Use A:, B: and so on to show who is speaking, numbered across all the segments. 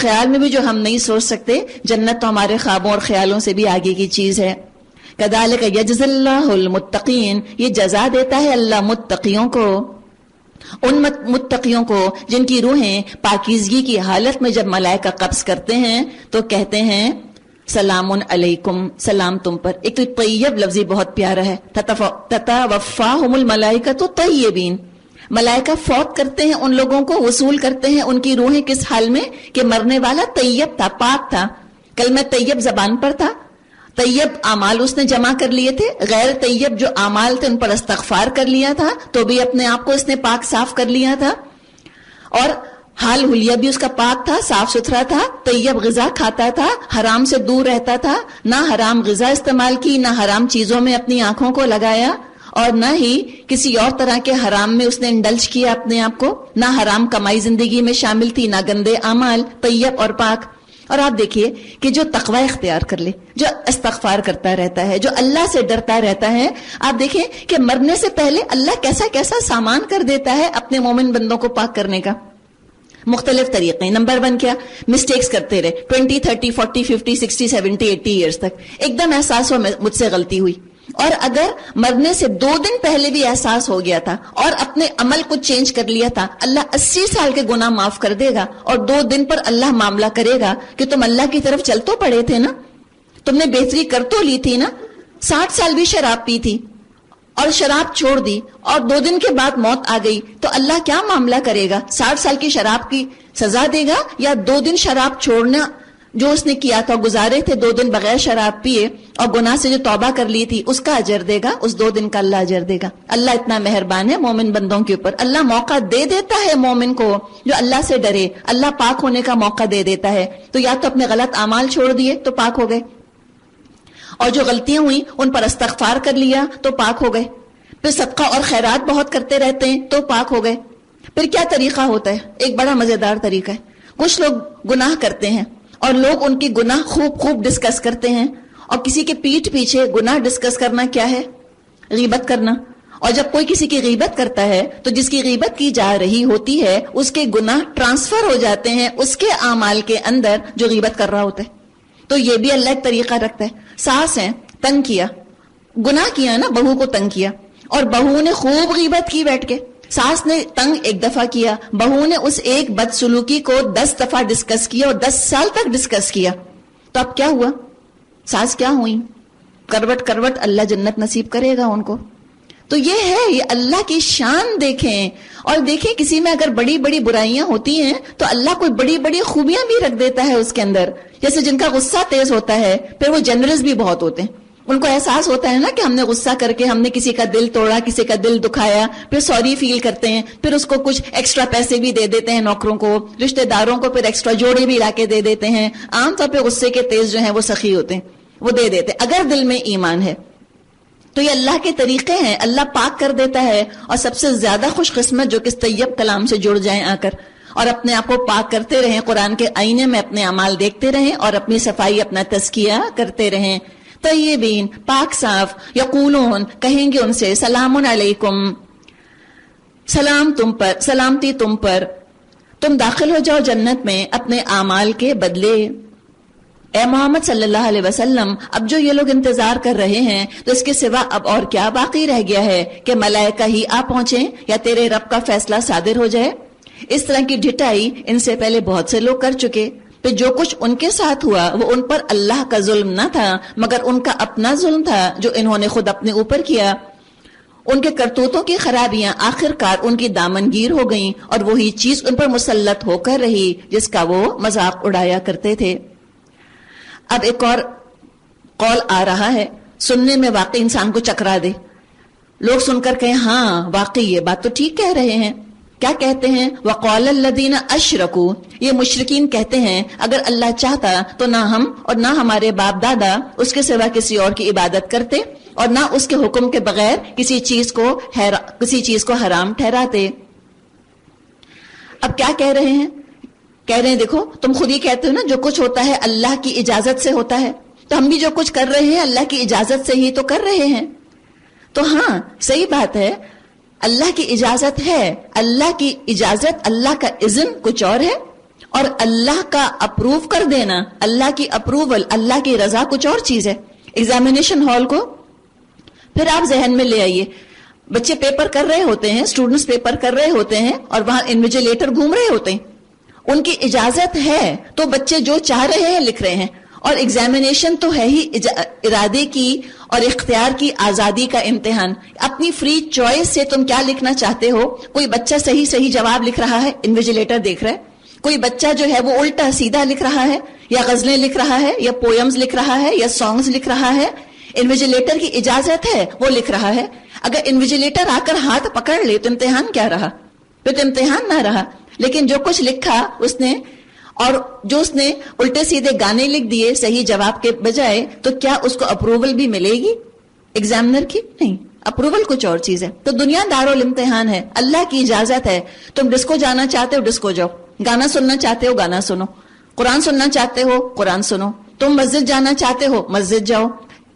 A: خیال میں بھی جو ہم نہیں سوچ سکتے. جنت تو ہمارے خوابوں اور خیالوں سے بھی آگے کی چیز ہے. کذالک یجزی اللہ المتقین، یہ جزا دیتا ہے اللہ متقیوں کو، ان متقیوں کو جن کی روحیں پاکیزگی کی حالت میں جب ملائکہ قبض کرتے ہیں تو کہتے ہیں سلام علیکم، سلام تم پر. ایک تو طیب لفظی بہت پیارا ہے، تتوفاہم الملائکۃ طیبین، ملائکہ فوت کرتے ہیں ان لوگوں کو، وصول کرتے ہیں ان کی روحیں کس حال میں کہ مرنے والا طیب تھا، پاک تھا. کلمہ طیب زبان پر تھا، طیب اعمال اس نے جمع کر لیے تھے، غیر طیب جو اعمال تھے ان پر استغفار کر لیا تھا تو بھی اپنے آپ کو اس نے پاک صاف کر لیا تھا، اور حال حلیہ بھی اس کا پاک تھا، صاف ستھرا تھا. طیب غذا کھاتا تھا، حرام سے دور رہتا تھا، نہ حرام غذا استعمال کی، نہ حرام چیزوں میں اپنی آنکھوں کو لگایا، اور نہ ہی کسی اور طرح کے حرام میں اس نے انڈلج کیا اپنے آپ کو، نہ حرام کمائی زندگی میں شامل تھی، نہ گندے اعمال، طیب اور پاک. اور آپ دیکھیے کہ جو تقوی اختیار کر لے، جو استغفار کرتا رہتا ہے، جو اللہ سے ڈرتا رہتا ہے، آپ دیکھیں کہ مرنے سے پہلے اللہ کیسا کیسا سامان کر دیتا ہے اپنے مومن بندوں کو پاک کرنے کا. مختلف طریقے. نمبر 1 کیا؟ مسٹیکس کرتے رہے 20 30 40 50 60 70 80 ایئرز تک، ایک دم احساس ہو مجھ سے غلطی ہوئی، اور اگر مرنے سے 2 دن پہلے بھی احساس ہو گیا تھا اور اپنے عمل کو چینج کر لیا تھا، اللہ 80 سال کے گناہ معاف کر دے گا. اور 2 دن پر اللہ معاملہ کرے گا کہ تم اللہ کی طرف چل تو پڑے تھے نا، تم نے بہتری کر تو لی تھی نا، 60 سال بھی شراب پی تھی اور شراب چھوڑ دی، اور 2 دن کے بعد موت آ گئی، تو اللہ کیا معاملہ کرے گا؟ 60 سال کی شراب کی سزا دے گا، یا 2 دن شراب چھوڑنا جو اس نے کیا تھا، گزارے تھے 2 دن بغیر شراب پیے اور گناہ سے جو توبہ کر لی تھی اس کا اجر دے گا، اس 2 دن کا اللہ اجر دے گا. اللہ اتنا مہربان ہے مومن بندوں کے اوپر. اللہ موقع دے دیتا ہے مومن کو جو اللہ سے ڈرے، اللہ پاک ہونے کا موقع دے دیتا ہے. تو یا تو اپنے غلط اعمال چھوڑ دیے تو پاک ہو گئے، اور جو غلطیاں ہوئی ان پر استغفار کر لیا تو پاک ہو گئے. پھر صدقہ اور خیرات بہت کرتے رہتے ہیں تو پاک ہو گئے. پھر کیا طریقہ ہوتا ہے؟ ایک بڑا مزیدار طریقہ ہے. کچھ لوگ گناہ کرتے ہیں اور لوگ ان کی گناہ خوب ڈسکس کرتے ہیں، اور کسی کے پیٹھ پیچھے گناہ ڈسکس کرنا کیا ہے؟ غیبت کرنا. اور جب کوئی کسی کی غیبت کرتا ہے تو جس کی غیبت کی جا رہی ہوتی ہے اس کے گناہ ٹرانسفر ہو جاتے ہیں اس کے اعمال کے اندر جو غیبت کر رہا ہوتا ہے. تو یہ بھی اللہ ایک طریقہ رکھتا ہے. ساس ہیں، تنگ کیا، گناہ کیا نا، بہو کو تنگ کیا، اور بہو نے خوب غیبت کی بیٹھ کے. ساس نے تنگ 1 دفعہ کیا، بہو نے اس ایک بد سلوکی کو 10 دفعہ ڈسکس کیا اور 10 سال تک ڈسکس کیا. تو اب کیا ہوا؟ ساس کیا ہوئی؟ کروٹ اللہ جنت نصیب کرے گا ان کو. تو یہ ہے، یہ اللہ کی شان دیکھیں. اور دیکھیں کسی میں اگر بڑی بڑی برائیاں ہوتی ہیں تو اللہ کوئی بڑی بڑی خوبیاں بھی رکھ دیتا ہے اس کے اندر. جیسے جن کا غصہ تیز ہوتا ہے پھر وہ جنرس بھی بہت ہوتے ہیں. ان کو احساس ہوتا ہے نا کہ ہم نے غصہ کر کے ہم نے کسی کا دل توڑا، کسی کا دل دکھایا، پھر سوری فیل کرتے ہیں، پھر اس کو کچھ ایکسٹرا پیسے بھی دے دیتے ہیں، نوکروں کو، رشتہ داروں کو پھر ایکسٹرا جوڑے بھی لا کے دے دیتے ہیں. عام طور پہ غصے کے تیز جو ہیں وہ سخی ہوتے ہیں، وہ دے دیتے اگر دل میں ایمان ہے. تو یہ اللہ کے طریقے ہیں، اللہ پاک کر دیتا ہے. اور سب سے زیادہ خوش قسمت جو کس طیب کلام سے جڑ جائیں آ کر اور اپنے آپ کو پاک کرتے رہیں، قرآن کے آئینے میں اپنے اعمال دیکھتے رہیں اور اپنی صفائی، اپنا تزکیہ کرتے رہیں. طیبین، پاک صاف، یقولون، کہیں گے ان سے سلام علیکم، سلام تم پر، سلامتی تم پر، تم داخل ہو جاؤ جنت میں اپنے اعمال کے بدلے. اے محمد صلی اللہ علیہ وسلم، اب جو یہ لوگ انتظار کر رہے ہیں تو اس کے سوا اب اور کیا باقی رہ گیا ہے کہ ملائکہ ہی آ پہنچیں یا تیرے رب کا فیصلہ صادر ہو جائے؟ اس طرح کی ڈھٹائی ان سے پہلے بہت سے لوگ کر چکے. پھر جو کچھ ان کے ساتھ ہوا وہ ان پر اللہ کا ظلم نہ تھا مگر ان کا اپنا ظلم تھا جو انہوں نے خود اپنے اوپر کیا. ان کے کرتوتوں کی خرابیاں آخرکار ان کی دامنگیر ہو گئیں اور وہی چیز ان پر مسلط ہو کر رہی جس کا وہ مذاق اڑایا کرتے تھے. اب ایک اور قول آ رہا ہے، سننے میں واقعی انسان کو چکرا دے. لوگ سن کر کہیں ہاں واقعی یہ بات تو ٹھیک کہہ رہے ہیں. کیا کہتے ہیں؟ وَقَالَ الَّذِينَ أَشْرَكُوا، یہ مشرکین کہتے ہیں اگر اللہ چاہتا تو نہ ہم اور نہ ہمارے باپ دادا اس کے سوا کسی اور کی عبادت کرتے اور نہ اس کے حکم کے بغیر کسی چیز کو حرام ٹھہراتے. اب کیا کہہ رہے ہیں؟ کہہ رہے ہیں دیکھو تم خود ہی کہتے ہو نا جو کچھ ہوتا ہے اللہ کی اجازت سے ہوتا ہے، تو ہم بھی جو کچھ کر رہے ہیں اللہ کی اجازت سے ہی تو کر رہے ہیں. تو ہاں صحیح بات ہے، اللہ کی اجازت ہے، اللہ کی اجازت، اللہ کا اذن کچھ اور ہے اور اللہ کا اپروو کر دینا، اللہ کی اپروول، اللہ کی رضا کچھ اور چیز ہے. ایگزامینیشن ہال کو پھر آپ ذہن میں لے آئیے، بچے پیپر کر رہے ہوتے ہیں، اسٹوڈنٹس پیپر کر رہے ہوتے ہیں اور وہاں انویجیلیٹر گھوم رہے ہوتے ہیں. ان کی اجازت ہے تو بچے جو چاہ رہے ہیں لکھ رہے ہیں، اور ایگزامینیشن تو ہے ہی ارادے کی اور اختیار کی آزادی کا امتحان. اپنی فری چوائس سے تم کیا لکھنا چاہتے ہو. کوئی بچہ صحیح جواب لکھ رہا ہے، انویجیلیٹر دیکھ رہا ہے. کوئی بچہ جو ہے وہ الٹا سیدھا لکھ رہا ہے، یا غزلیں لکھ رہا ہے، یا پوئمز لکھ رہا ہے، یا سانگز لکھ رہا ہے. انویجیلیٹر کی اجازت ہے، وہ لکھ رہا ہے. اگر انویجیلیٹر آ کر ہاتھ پکڑ لے تو امتحان کیا رہا؟ پھر تو امتحان نہ رہا. لیکن جو کچھ لکھا اس نے، اور جو اس نے الٹے سیدھے گانے لکھ دیے صحیح جواب کے بجائے، تو کیا اس کو اپروول بھی ملے گی ایگزامنر کی؟ نہیں، اپروول کچھ اور چیز ہے. تو دنیا دارالامتحان ہے، اللہ کی اجازت ہے. تم ڈسکو جانا چاہتے ہو ڈسکو جاؤ، گانا سننا چاہتے ہو گانا سنو، قرآن سننا چاہتے ہو قرآن سنو، تم مسجد جانا چاہتے ہو مسجد جاؤ.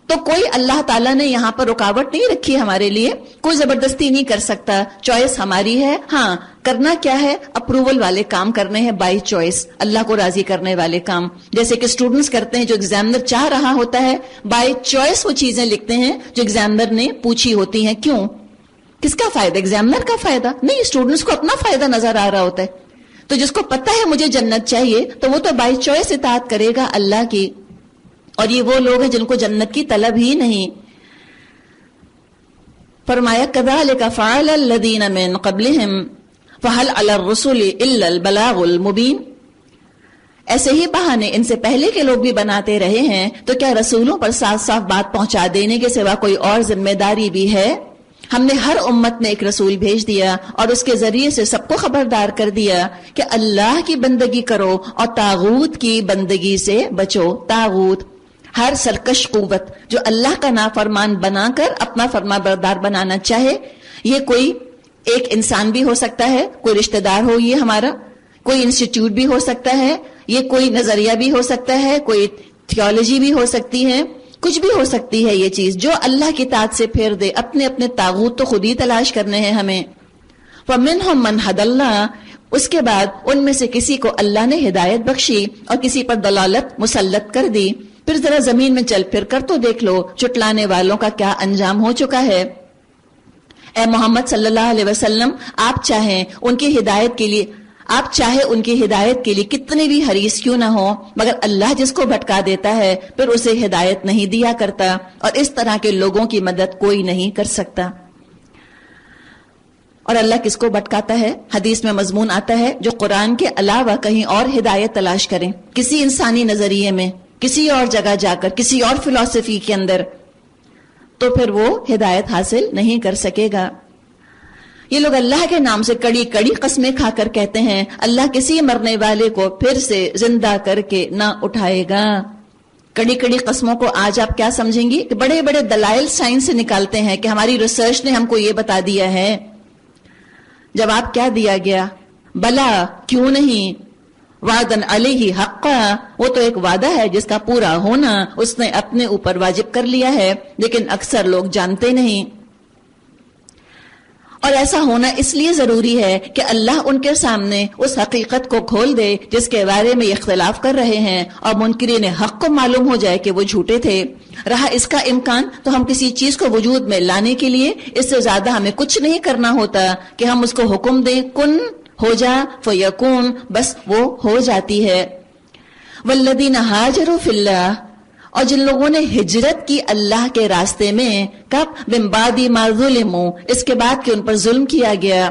A: تو کوئی اللہ تعالیٰ نے یہاں پر رکاوٹ نہیں رکھی ہمارے لیے، کوئی زبردستی نہیں کر سکتا. چوائس ہماری ہے. ہاں، کرنا کیا ہے؟ اپروول والے کام کرنے ہیں، بائی چوائس، اللہ کو راضی کرنے والے کام. جیسے کہ اسٹوڈنٹس کرتے ہیں، جو ایگزامنر چاہ رہا ہوتا ہے بائی چوائس وہ چیزیں لکھتے ہیں جو ایگزامنر نے پوچھی ہوتی ہیں. کیوں؟ کس کا فائدہ؟ ایگزامنر کا فائدہ نہیں، اسٹوڈنٹس کو اپنا فائدہ نظر آ رہا ہوتا ہے. تو جس کو پتا ہے مجھے جنت چاہیے تو وہ تو بائی چوائس اطاعت کرے گا اللہ کی. اور یہ وہ لوگ ہیں جن کو جنت کی طلب ہی نہیں. فرمایا کذالک فعل الذین من قبلہم فہل علی الرسل الا البلاغ المبین. ایسے ہی بہانے ان سے پہلے کے لوگ بھی بناتے رہے ہیں، تو کیا رسولوں پر صاف صاف بات پہنچا دینے کے سوا کوئی اور ذمہ داری بھی ہے؟ ہم نے ہر امت میں ایک رسول بھیج دیا اور اس کے ذریعے سے سب کو خبردار کر دیا کہ اللہ کی بندگی کرو اور طاغوت کی بندگی سے بچو. طاغوت ہر سرکش قوت جو اللہ کا نافرمان بنا کر اپنا فرما بردار بنانا چاہے. یہ کوئی ایک انسان بھی ہو سکتا ہے، کوئی رشتہ دار ہو یہ ہمارا، کوئی انسٹیٹیوٹ بھی ہو سکتا ہے، یہ کوئی نظریہ بھی ہو سکتا ہے، کوئی تھیولوجی بھی ہو سکتی ہے، کچھ بھی ہو سکتی ہے. یہ چیز جو اللہ کی اطاعت سے پھیر دے، اپنے اپنے طاغوت تو خود ہی تلاش کرنے ہیں ہمیں. فَمِنْهُمْ مَنْ هَدَى اللَّهُ، اس کے بعد ان میں سے کسی کو اللہ نے ہدایت بخشی اور کسی پر دلالت مسلط کر دی. پھر ذرا زمین میں چل پھر کر تو دیکھ لو چٹلانے والوں کا کیا انجام ہو چکا ہے. اے محمد صلی اللہ علیہ وسلم، آپ چاہیں ان کی ہدایت کے لیے کتنے بھی حریص کیوں نہ ہو، مگر اللہ جس کو بھٹکا دیتا ہے پھر اسے ہدایت نہیں دیا کرتا، اور اس طرح کے لوگوں کی مدد کوئی نہیں کر سکتا. اور اللہ کس کو بھٹکاتا ہے؟ حدیث میں مضمون آتا ہے جو قرآن کے علاوہ کہیں اور ہدایت تلاش کریں، کسی انسانی نظریے میں، کسی اور جگہ جا کر، کسی اور فلسفی کے اندر، تو پھر وہ ہدایت حاصل نہیں کر سکے گا. یہ لوگ اللہ کے نام سے کڑی کڑی قسمیں کھا کر کہتے ہیں اللہ کسی مرنے والے کو پھر سے زندہ کر کے نہ اٹھائے گا. کڑی کڑی قسموں کو آج آپ کیا سمجھیں گی؟ کہ بڑے بڑے دلائل سائنس سے نکالتے ہیں کہ ہماری ریسرچ نے ہم کو یہ بتا دیا ہے. جواب کیا دیا گیا؟ بلا، کیوں نہیں، وعدن علیہ حقا، وہ تو ایک وعدہ ہے جس کا پورا ہونا اس نے اپنے اوپر واجب کر لیا ہے، لیکن اکثر لوگ جانتے نہیں. اور ایسا ہونا اس لیے ضروری ہے کہ اللہ ان کے سامنے اس حقیقت کو کھول دے جس کے بارے میں اختلاف کر رہے ہیں، اور منکرین حق کو معلوم ہو جائے کہ وہ جھوٹے تھے. رہا اس کا امکان تو ہم کسی چیز کو وجود میں لانے کے لیے اس سے زیادہ ہمیں کچھ نہیں کرنا ہوتا کہ ہم اس کو حکم دیں کن ہو جا فیکون، بس وہ ہو جاتی ہے. والذین ہاجروا فی اللہ، اور جن لوگوں نے ہجرت کی اللہ کے راستے میں، کب؟ من بعد ما ظلموا، اس کے بعد کہ ان پر ظلم کیا گیا.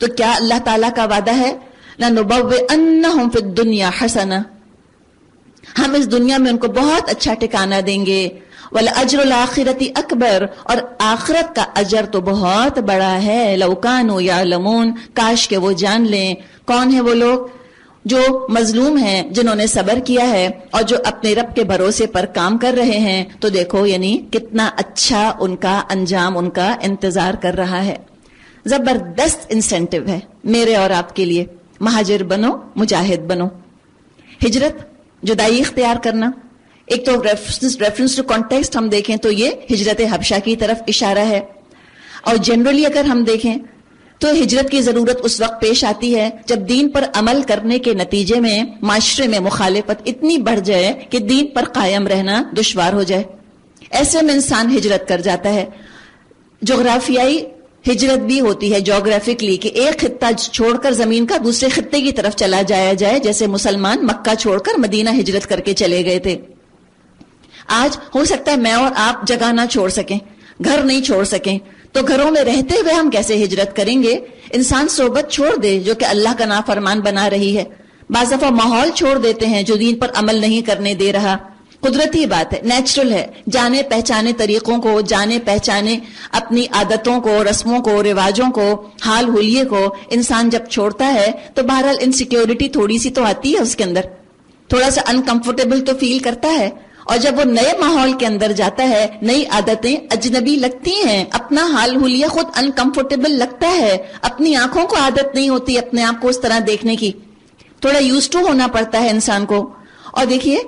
A: تو کیا اللہ تعالیٰ کا وعدہ ہے لَنُبَوِّئَنَّهُمْ فِي الدُّنْيَا حَسَنَةً، ہم اس دنیا میں ان کو بہت اچھا ٹھکانہ دیں گے. وَالْأَجْرُ الْآخِرَةِ أَكْبَرُ، اور آخرت کا اجر تو بہت بڑا ہے. لَوْ كَانُوا يَعْلَمُونَ، کاش کہ وہ جان لیں. کون ہیں وہ لوگ؟ جو مظلوم ہیں، جنہوں نے صبر کیا ہے اور جو اپنے رب کے بھروسے پر کام کر رہے ہیں. تو دیکھو یعنی کتنا اچھا ان کا انجام ان کا انتظار کر رہا ہے. زبردست انسینٹیو ہے میرے اور آپ کے لیے. مہاجر بنو، مجاہد بنو. ہجرت، جدائی اختیار کرنا. ایک تو ریفرنس ٹو کانٹیکسٹ ہم دیکھیں تو یہ ہجرت حبشہ کی طرف اشارہ ہے. اور جنرلی اگر ہم دیکھیں تو ہجرت کی ضرورت اس وقت پیش آتی ہے جب دین پر عمل کرنے کے نتیجے میں معاشرے میں مخالفت اتنی بڑھ جائے کہ دین پر قائم رہنا دشوار ہو جائے. ایسے میں انسان ہجرت کر جاتا ہے. جغرافیائی ہجرت بھی ہوتی ہے جغرافکلی، کہ ایک خطہ چھوڑ کر زمین کا دوسرے خطے کی طرف چلا جایا جائے، جیسے مسلمان مکہ چھوڑ کر مدینہ ہجرت کر کے چلے گئے تھے. آج ہو سکتا ہے میں اور آپ جگہ نہ چھوڑ سکیں، گھر نہیں چھوڑ سکیں، تو گھروں میں رہتے ہوئے ہم کیسے ہجرت کریں گے؟ انسان صحبت چھوڑ دے جو کہ اللہ کا نافرمان بنا رہی ہے. بعض دفعہ ماحول چھوڑ دیتے ہیں جو دین پر عمل نہیں کرنے دے رہا. قدرتی بات ہے، نیچرل ہے. جانے پہچانے طریقوں کو، جانے پہچانے اپنی عادتوں کو، رسموں کو، رواجوں کو، حال حلیے کو انسان جب چھوڑتا ہے تو بہرحال انسیکیورٹی تھوڑی سی تو آتی ہے اس کے اندر، تھوڑا سا انکمفرٹیبل تو فیل کرتا ہے. اور جب وہ نئے ماحول کے اندر جاتا ہے نئی عادتیں اجنبی لگتی ہیں، اپنا حال حلیہ خود انکمفرٹیبل لگتا ہے، اپنی آنکھوں کو عادت نہیں ہوتی اپنے آپ کو اس طرح دیکھنے کی، تھوڑا یوز ٹو ہونا پڑتا ہے انسان کو. اور دیکھیے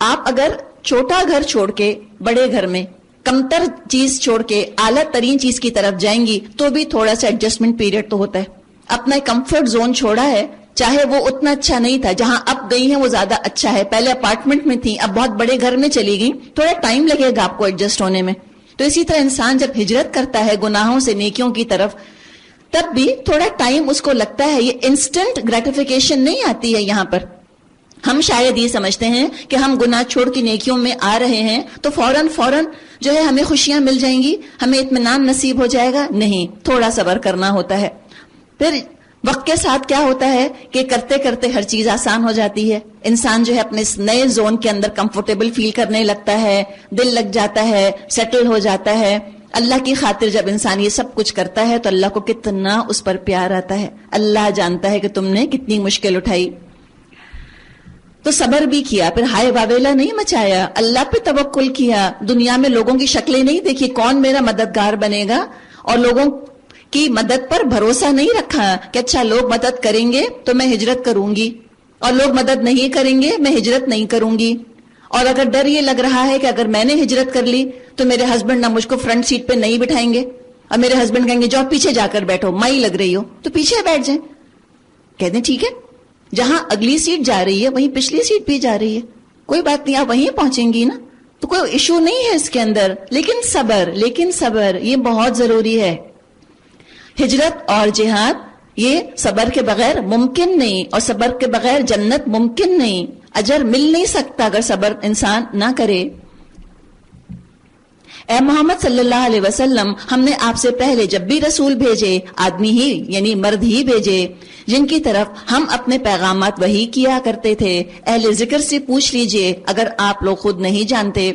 A: آپ اگر چھوٹا گھر چھوڑ کے بڑے گھر میں کمتر چیز چھوڑ کے اعلیٰ ترین چیز کی طرف جائیں گی تو بھی تھوڑا سا ایڈجسٹمنٹ پیریڈ تو ہوتا ہے. اپنا کمفرٹ زون چھوڑا ہے، چاہے وہ اتنا اچھا نہیں تھا، جہاں اب گئی ہیں وہ زیادہ اچھا ہے، پہلے اپارٹمنٹ میں تھی اب بہت بڑے گھر میں چلی گئی، تھوڑا ٹائم لگے گا آپ کو ایڈجسٹ ہونے میں. تو اسی طرح انسان جب ہجرت کرتا ہے گناہوں سے نیکیوں کی طرف، تب بھی تھوڑا ٹائم اس کو لگتا ہے. یہ انسٹنٹ گریٹیفیکیشن نہیں آتی ہے. یہاں پر ہم شاید یہ سمجھتے ہیں کہ ہم گناہ چھوڑ کے نیکیوں میں آ رہے ہیں تو فوراً جو ہے ہمیں خوشیاں مل جائیں گی، ہمیں اطمینان نصیب ہو جائے گا. نہیں، تھوڑا صبر کرنا ہوتا ہے. پھر وقت کے ساتھ کیا ہوتا ہے کہ کرتے کرتے ہر چیز آسان ہو جاتی ہے. انسان جو ہے اپنے نئے زون کے اندر کمفرٹیبل فیل کرنے لگتا ہے، دل لگ جاتا ہے، سیٹل ہو جاتا ہے. اللہ کی خاطر جب انسان یہ سب کچھ کرتا ہے تو اللہ کو کتنا اس پر پیار آتا ہے. اللہ جانتا ہے کہ تم نے کتنی مشکل اٹھائی. تو صبر بھی کیا، پھر ہائے واویلا نہیں مچایا، اللہ پہ توکل کیا. دنیا میں لوگوں کی شکلیں نہیں دیکھی کون میرا مددگار بنے گا، اور لوگوں کی مدد پر بھروسہ نہیں رکھا کہ اچھا لوگ مدد کریں گے تو میں ہجرت کروں گی، اور لوگ مدد نہیں کریں گے میں ہجرت نہیں کروں گی. اور اگر ڈر یہ لگ رہا ہے کہ اگر میں نے ہجرت کر لی تو میرے ہسبینڈ نہ مجھ کو فرنٹ سیٹ پہ نہیں بٹھائیں گے، اور میرے ہسبینڈ کہیں گے جو پیچھے جا کر بیٹھو، مائی لگ رہی ہو تو پیچھے بیٹھ جائیں. کہتے ہیں ٹھیک ہے، جہاں اگلی سیٹ جا رہی ہے وہیں پچھلی سیٹ بھی جا رہی ہے، کوئی بات نہیں، آپ وہیں پہنچیں گی نا، تو کوئی ایشو نہیں ہے اس کے اندر. لیکن صبر یہ بہت ضروری ہے. ہجرت اور جہاد یہ صبر کے بغیر ممکن نہیں، اور صبر کے بغیر جنت ممکن نہیں. اجر مل نہیں سکتا اگر صبر انسان نہ کرے. اے محمد صلی اللہ علیہ وسلم، ہم نے آپ سے پہلے جب بھی رسول بھیجے آدمی ہی یعنی مرد ہی بھیجے جن کی طرف ہم اپنے پیغامات وحی کیا کرتے تھے. اہل ذکر سے پوچھ لیجئے اگر آپ لوگ خود نہیں جانتے.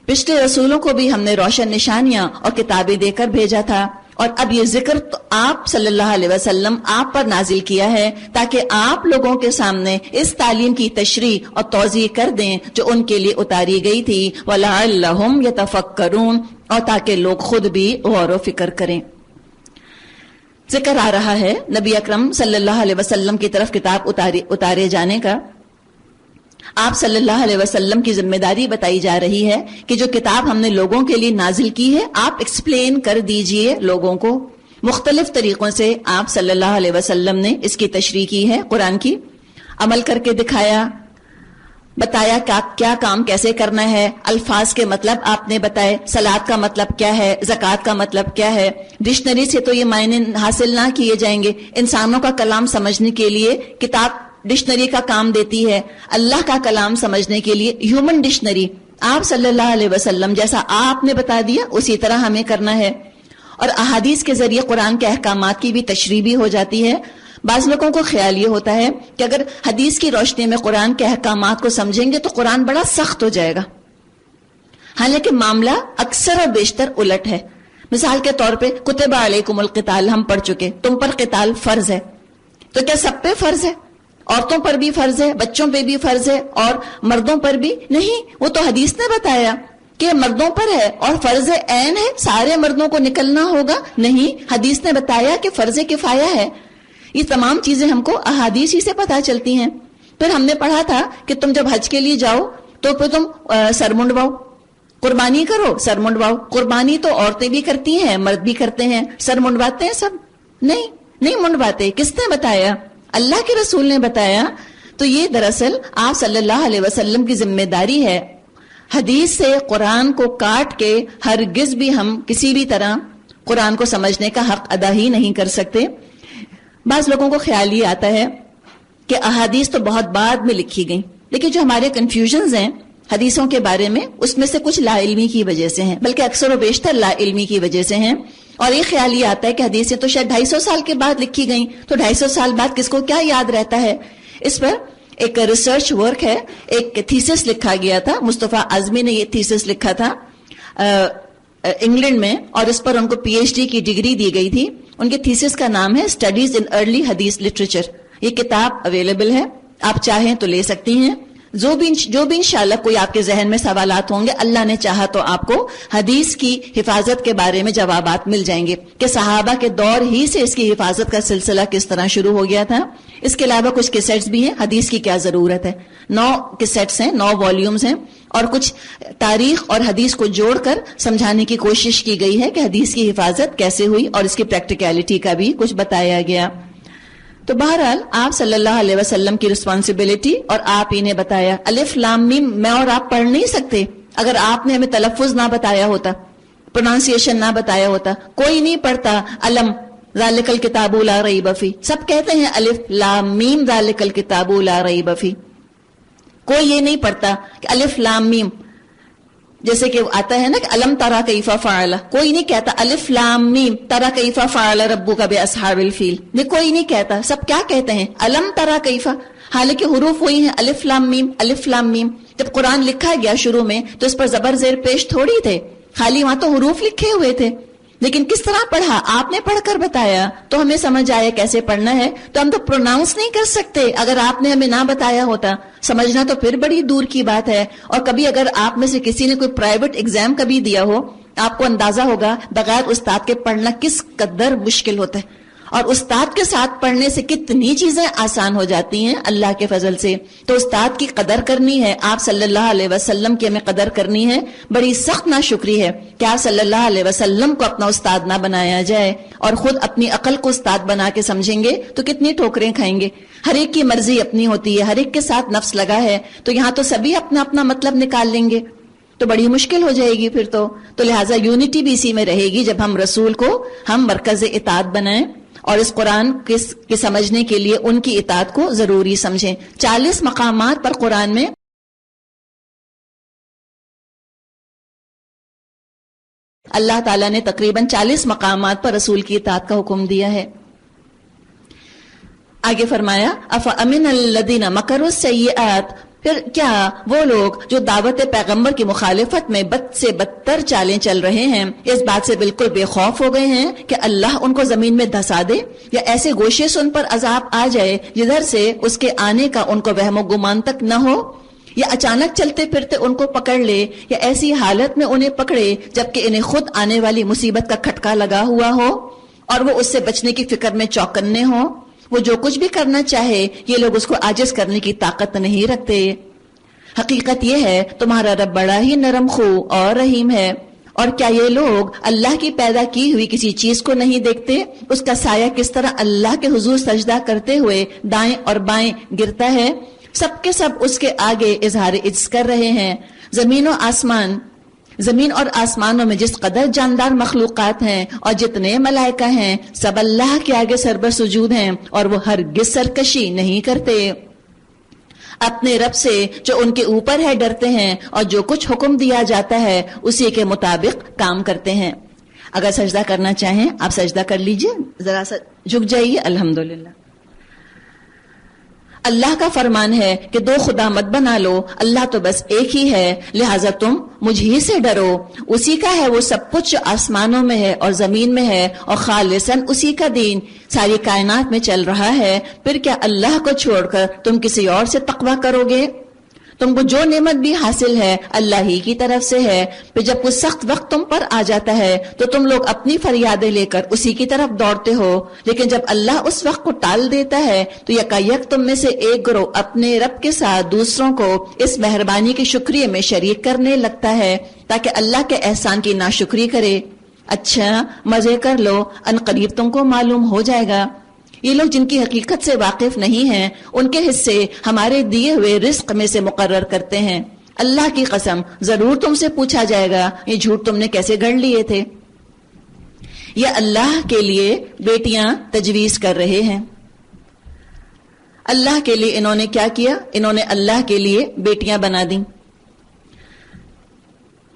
A: پچھلے رسولوں کو بھی ہم نے روشن نشانیاں اور کتابیں دے کر بھیجا تھا، اور اب یہ ذکر تو آپ صلی اللہ علیہ وسلم آپ پر نازل کیا ہے تاکہ آپ لوگوں کے سامنے اس تعلیم کی تشریح اور توضیح کر دیں جو ان کے لیے اتاری گئی تھی. وَلَعَلَّهُمْ يَتَفَكَّرُونَ، اور تاکہ لوگ خود بھی غور و فکر کریں. ذکر آ رہا ہے نبی اکرم صلی اللہ علیہ وسلم کی طرف کتاب اتارے جانے کا. آپ صلی اللہ علیہ وسلم کی ذمہ داری بتائی جا رہی ہے کہ جو کتاب ہم نے لوگوں کے لیے نازل کی ہے آپ ایکسپلین کر دیجئے لوگوں کو. مختلف طریقوں سے آپ صلی اللہ علیہ وسلم نے اس کی تشریح کی ہے، قرآن کی عمل کر کے دکھایا، بتایا کیا کام کیسے کرنا ہے، الفاظ کے مطلب آپ نے بتائے، صلاۃ کا مطلب کیا ہے، زکوٰۃ کا مطلب کیا ہے. ڈکشنری سے تو یہ معنی حاصل نہ کیے جائیں گے. انسانوں کا کلام سمجھنے کے لیے کتاب ڈکشنری کا کام دیتی ہے، اللہ کا کلام سمجھنے کے لیے ہیومن ڈکشنری. آپ صلی اللہ علیہ وسلم جیسا آپ نے بتا دیا اسی طرح ہمیں کرنا ہے. اور احادیث کے ذریعے قرآن کے احکامات کی بھی تشریح بھی ہو جاتی ہے. بعض لوگوں کو خیال یہ ہوتا ہے کہ اگر حدیث کی روشنی میں قرآن کے احکامات کو سمجھیں گے تو قرآن بڑا سخت ہو جائے گا. حالانکہ معاملہ اکثر اور بیشتر الٹ ہے. مثال کے طور پہ کتب علیکم القتال ہم پڑھ چکے، تم پر قتال فرض ہے. تو کیا سب پہ فرض ہے؟ عورتوں پر بھی فرض ہے، بچوں پہ بھی فرض ہے، اور مردوں پر بھی نہیں. وہ تو حدیث نے بتایا کہ مردوں پر ہے اور فرض عین ہے، سارے مردوں کو نکلنا ہوگا. نہیں، حدیث نے بتایا کہ فرض کفایہ ہے. یہ تمام چیزیں ہم کو احادیث ہی سے پتہ چلتی ہیں. پھر ہم نے پڑھا تھا کہ تم جب حج کے لیے جاؤ تو پھر تم سر منڈواؤ، قربانی کرو، سر منڈواؤ. قربانی تو عورتیں بھی کرتی ہیں، مرد بھی کرتے ہیں، سر منڈواتے ہیں سب. نہیں منڈواتے. کس نے بتایا؟ اللہ کے رسول نے بتایا. تو یہ دراصل آپ صلی اللہ علیہ وسلم کی ذمہ داری ہے. حدیث سے قرآن کو کاٹ کے ہرگز بھی ہم کسی بھی طرح قرآن کو سمجھنے کا حق ادا ہی نہیں کر سکتے. بعض لوگوں کو خیال یہ آتا ہے کہ احادیث تو بہت بعد میں لکھی گئیں، لیکن جو ہمارے کنفیوژنز ہیں حدیثوں کے بارے میں اس میں سے کچھ لا علمی کی وجہ سے ہیں، بلکہ اکثر و بیشتر لا علمی کی وجہ سے ہیں. اور یہ خیال یہ آتا ہے کہ حدیثیں تو شاید 250 سال کے بعد لکھی گئیں، تو 250 سال بعد کس کو کیا یاد رہتا ہے. اس پر ایک ریسرچ ورک ہے، ایک تھیسس لکھا گیا تھا. مصطفیٰ اعظمی نے یہ تھیسس لکھا تھا انگلینڈ میں، اور اس پر ان کو پی ایچ ڈی کی ڈگری دی گئی تھی. ان کے تھیسس کا نام ہے اسٹڈیز ان ارلی حدیث لٹریچر. یہ کتاب اویلیبل ہے، آپ چاہیں تو لے سکتی ہیں. جو بھی انشاءاللہ کوئی آپ کے ذہن میں سوالات ہوں گے، اللہ نے چاہا تو آپ کو حدیث کی حفاظت کے بارے میں جوابات مل جائیں گے کہ صحابہ کے دور ہی سے اس کی حفاظت کا سلسلہ کس طرح شروع ہو گیا تھا. اس کے علاوہ کچھ کیسٹس بھی ہیں، حدیث کی کیا ضرورت ہے. 9 کیسٹس ہیں، 9 والیومز ہیں، اور کچھ تاریخ اور حدیث کو جوڑ کر سمجھانے کی کوشش کی گئی ہے کہ حدیث کی حفاظت کیسے ہوئی، اور اس کی پریکٹیکلٹی کا بھی کچھ بتایا گیا. تو بہرحال آپ صلی اللہ علیہ وسلم کی رسپانسبلٹی، اور آپ ہی نے بتایا. الف لام میم میں اور آپ پڑھ نہیں سکتے. اگر آپ نے ہمیں تلفظ نہ بتایا ہوتا، پروننسیشن نہ بتایا ہوتا، کوئی نہیں پڑھتا علم ذالک الکتاب لا ریب فیہ. سب کہتے ہیں الف لام میم ذالک الکتاب لا ریب فیہ. کوئی یہ نہیں پڑھتا کہ الف لام میم، جیسے کہ آتا ہے نا کہ علم ترى کیف فعل. کوئی نہیں کہتا الف لام میم ترى کیف فعل ربک باصحاب الفیل. یہ کوئی نہیں کہتا. سب کیا کہتے ہیں؟ علم ترى کیف. حالانکہ حروف وہی ہیں، الف لام میم الف لام میم. جب قرآن لکھا گیا شروع میں تو اس پر زبر زیر پیش تھوڑی تھے، خالی وہاں تو حروف لکھے ہوئے تھے. لیکن کس طرح پڑھا؟ آپ نے پڑھ کر بتایا تو ہمیں سمجھ آیا کیسے پڑھنا ہے. تو ہم تو پروناؤنس نہیں کر سکتے اگر آپ نے ہمیں نہ بتایا ہوتا. سمجھنا تو پھر بڑی دور کی بات ہے. اور کبھی اگر آپ میں سے کسی نے کوئی پرائیویٹ ایگزام کبھی دیا ہو، آپ کو اندازہ ہوگا بغیر استاد کے پڑھنا کس قدر مشکل ہوتا ہے، اور استاد کے ساتھ پڑھنے سے کتنی چیزیں آسان ہو جاتی ہیں اللہ کے فضل سے. تو استاد کی قدر کرنی ہے، آپ صلی اللہ علیہ وسلم کی ہمیں قدر کرنی ہے. بڑی سخت ناشکری ہے کہ آپ صلی اللہ علیہ وسلم کو اپنا استاد نہ بنایا جائے اور خود اپنی عقل کو استاد بنا کے سمجھیں گے تو کتنی ٹھوکریں کھائیں گے. ہر ایک کی مرضی اپنی ہوتی ہے، ہر ایک کے ساتھ نفس لگا ہے، تو یہاں تو سبھی اپنا اپنا مطلب نکال لیں گے تو بڑی مشکل ہو جائے گی پھر تو لہٰذا یونٹی بھی اسی میں رہے گی جب ہم رسول کو ہم مرکز اطاعت بنائیں اور اس قرآن کے سمجھنے کے لیے ان کی اطاعت کو ضروری سمجھیں. 40 مقامات پر قرآن میں اللہ تعالیٰ نے تقریباً 40 مقامات پر رسول کی اطاعت کا حکم دیا ہے. آگے فرمایا افامن الذین مکروا السیئات، پھر کیا وہ لوگ جو دعوت پیغمبر کی مخالفت میں بد سے بدتر چالیں چل رہے ہیں اس بات سے بالکل بے خوف ہو گئے ہیں کہ اللہ ان کو زمین میں دھسا دے، یا ایسے گوشے سے ان پر عذاب آ جائے جدھر سے اس کے آنے کا ان کو وہم و گمان تک نہ ہو، یا اچانک چلتے پھرتے ان کو پکڑ لے، یا ایسی حالت میں انہیں پکڑے جبکہ انہیں خود آنے والی مصیبت کا کھٹکا لگا ہوا ہو اور وہ اس سے بچنے کی فکر میں چوکنے ہوں. وہ جو کچھ بھی کرنا چاہے یہ لوگ اس کو عاجز کرنے کی طاقت نہیں رکھتے. حقیقت یہ ہے تمہارا رب بڑا ہی نرم خو اور رحیم ہے. اور کیا یہ لوگ اللہ کی پیدا کی ہوئی کسی چیز کو نہیں دیکھتے؟ اس کا سایہ کس طرح اللہ کے حضور سجدہ کرتے ہوئے دائیں اور بائیں گرتا ہے. سب کے سب اس کے آگے اظہار عجز کر رہے ہیں. زمین اور آسمانوں میں جس قدر جاندار مخلوقات ہیں اور جتنے ملائکہ ہیں سب اللہ کے آگے سربر سجود ہیں اور وہ ہرگز سرکشی نہیں کرتے. اپنے رب سے جو ان کے اوپر ہے ڈرتے ہیں اور جو کچھ حکم دیا جاتا ہے اسی کے مطابق کام کرتے ہیں. اگر سجدہ کرنا چاہیں آپ سجدہ کر لیجئے، ذرا سا جھک جائیے. الحمدللہ. اللہ کا فرمان ہے کہ دو خدا مت بنا لو، اللہ تو بس ایک ہی ہے، لہٰذا تم مجھ ہی سے ڈرو. اسی کا ہے وہ سب کچھ جو آسمانوں میں ہے اور زمین میں ہے، اور خالصاً اسی کا دین ساری کائنات میں چل رہا ہے. پھر کیا اللہ کو چھوڑ کر تم کسی اور سے تقویٰ کرو گے؟ تم کو جو نعمت بھی حاصل ہے اللہ ہی کی طرف سے ہے. پھر جب کوئی سخت وقت تم پر آ جاتا ہے تو تم لوگ اپنی فریادیں لے کر اسی کی طرف دوڑتے ہو، لیکن جب اللہ اس وقت کو ٹال دیتا ہے تو یکایک تم میں سے ایک گروہ اپنے رب کے ساتھ دوسروں کو اس مہربانی کے شکریہ میں شریک کرنے لگتا ہے تاکہ اللہ کے احسان کی ناشکری کرے. اچھا مزے کر لو، ان قریب تم کو معلوم ہو جائے گا۔ یہ لوگ جن کی حقیقت سے واقف نہیں ہیں، ان کے حصے ہمارے دیے ہوئے رزق میں سے مقرر کرتے ہیں۔ اللہ کی قسم ضرور تم سے پوچھا جائے گا یہ جھوٹ تم نے کیسے گڑھ لیے تھے۔ یہ اللہ کے لیے بیٹیاں تجویز کر رہے ہیں۔ اللہ کے لیے انہوں نے کیا کیا؟ انہوں نے اللہ کے لیے بیٹیاں بنا دیں۔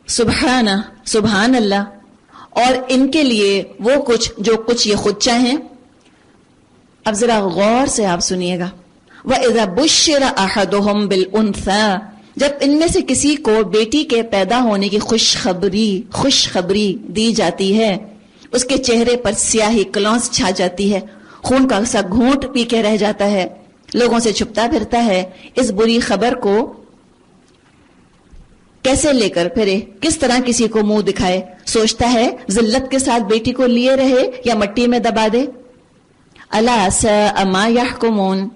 A: سبحان اللہ۔ اور ان کے لیے وہ کچھ جو کچھ یہ خود چاہیں۔ اب ذرا غور سے آپ سنیے گا، وَإِذَا بُشِّرَ أَحَدُهُمْ بِالْأُنثَىٰ، جب ان میں سے کسی کو بیٹی کے پیدا ہونے کی خوشخبری دی جاتی ہے، اس کے چہرے پر سیاہی کلونس چھا جاتی ہے، خون کا سا گھونٹ پی کے رہ جاتا ہے، لوگوں سے چھپتا پھرتا ہے، اس بری خبر کو کیسے لے کر پھرے، کس طرح کسی کو منہ دکھائے، سوچتا ہے ذلت کے ساتھ بیٹی کو لیے رہے یا مٹی میں دبا دے۔ الا ساء ما يحكمون،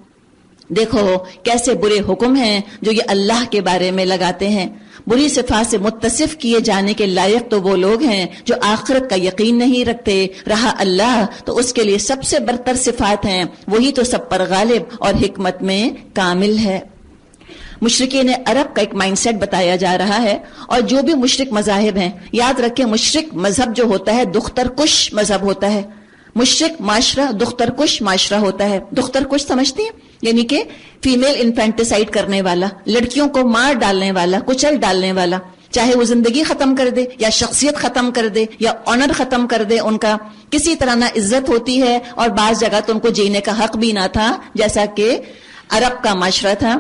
A: دیکھو کیسے برے حکم ہیں جو یہ اللہ کے بارے میں لگاتے ہیں۔ بری صفات سے متصف کیے جانے کے لائق تو وہ لوگ ہیں جو آخرت کا یقین نہیں رکھتے، رہا اللہ تو اس کے لیے سب سے برتر صفات ہیں، وہی تو سب پر غالب اور حکمت میں کامل ہے۔ مشرکین عرب کا ایک مائنڈ سیٹ بتایا جا رہا ہے، اور جو بھی مشرک مذاہب ہیں، یاد رکھیں مشرک مذہب جو ہوتا ہے دختر کش مذہب ہوتا ہے، مشرک معاشرہ دختر کش معاشرہ ہوتا ہے۔ دختر کش سمجھتی ہیں؟ یعنی کہ فیمیل انفینٹیسائڈ کرنے والا، لڑکیوں کو مار ڈالنے والا، کچل ڈالنے والا، چاہے وہ زندگی ختم کر دے یا شخصیت ختم کر دے یا آنر ختم کر دے، ان کا کسی طرح نہ عزت ہوتی ہے، اور بعض جگہ تو ان کو جینے کا حق بھی نہ تھا، جیسا کہ عرب کا معاشرہ تھا۔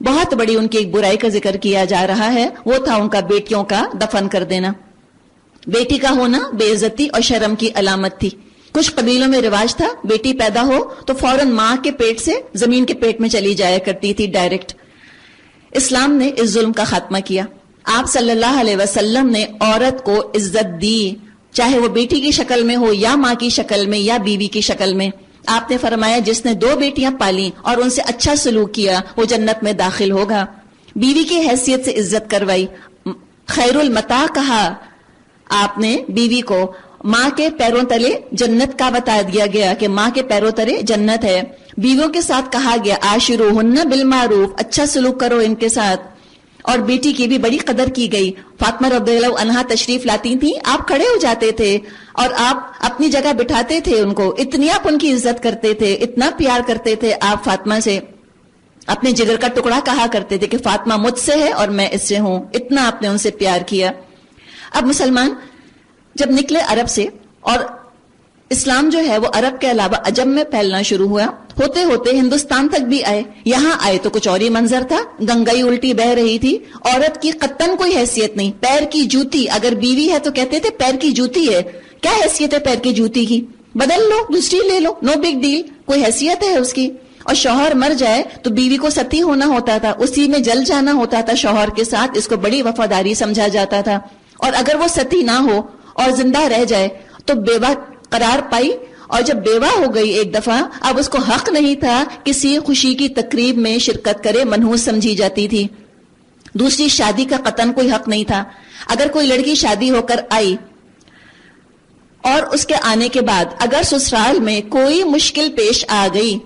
A: بہت بڑی ان کی ایک برائی کا ذکر کیا جا رہا ہے، وہ تھا ان کا بیٹیوں کا دفن کر دینا۔ بیٹی کا ہونا بے عزتی اور شرم کی علامت تھی۔ کچھ قبیلوں میں رواج تھا بیٹی پیدا ہو تو فوراً ماں کے پیٹ سے زمین کے پیٹ میں چلی جایا کرتی تھی ڈائریکٹ۔ اسلام نے اس ظلم کا خاتمہ کیا۔ آپ صلی اللہ علیہ وسلم نے عورت کو عزت دی، چاہے وہ بیٹی کی شکل میں ہو یا ماں کی شکل میں یا بیوی کی شکل میں۔ آپ نے فرمایا جس نے 2 بیٹیاں پالیں اور ان سے اچھا سلوک کیا وہ جنت میں داخل ہوگا۔ بیوی کی حیثیت سے عزت کروائی، خیر المتاع کہا آپ نے بیوی کو۔ ماں کے پیروں تلے جنت کا بتا دیا گیا کہ ماں کے پیروں تلے جنت ہے۔ بیویوں کے ساتھ کہا گیا عاشروہن بالمعروف، اچھا سلوک کرو ان کے ساتھ۔ اور بیٹی کی بھی بڑی قدر کی گئی۔ فاطمہ رضی اللہ عنہا تشریف لاتی تھیں، آپ کھڑے ہو جاتے تھے اور آپ اپنی جگہ بٹھاتے تھے ان کو، اتنی آپ ان کی عزت کرتے تھے، اتنا پیار کرتے تھے آپ فاطمہ سے، اپنے جگر کا ٹکڑا کہا کرتے تھے کہ فاطمہ مجھ سے ہے اور میں اس سے ہوں، اتنا آپ نے ان سے پیار کیا۔ اب مسلمان جب نکلے عرب سے، اور اسلام جو ہے وہ عرب کے علاوہ عجم میں پھیلنا شروع ہوا، ہوتے ہوتے ہندوستان تک بھی آئے۔ یہاں آئے تو کچھ اور ہی منظر تھا، گنگائی الٹی بہ رہی تھی، عورت کی قطن کوئی حیثیت نہیں، پیر کی جوتی، اگر بیوی ہے تو کہتے تھے پیر کی جوتی ہے، کیا حیثیت ہے پیر کی جوتی کی، بدل لو دوسری لے لو، نو بگ ڈیل، کوئی حیثیت ہے اس کی۔ اور شوہر مر جائے تو بیوی کو ستی ہونا ہوتا تھا، اسی میں جل جانا ہوتا تھا شوہر کے ساتھ، اس کو بڑی وفاداری سمجھا جاتا تھا۔ اور اگر وہ ستی نہ ہو اور زندہ رہ جائے تو بیوہ قرار پائی، اور جب بیوہ ہو گئی ایک دفعہ، اب اس کو حق نہیں تھا کسی خوشی کی تقریب میں شرکت کرے، منحوس سمجھی جاتی تھی۔ دوسری شادی کا قطن کوئی حق نہیں تھا۔ اگر کوئی لڑکی شادی ہو کر آئی اور اس کے آنے کے بعد اگر سسرال میں کوئی مشکل پیش آ گئی،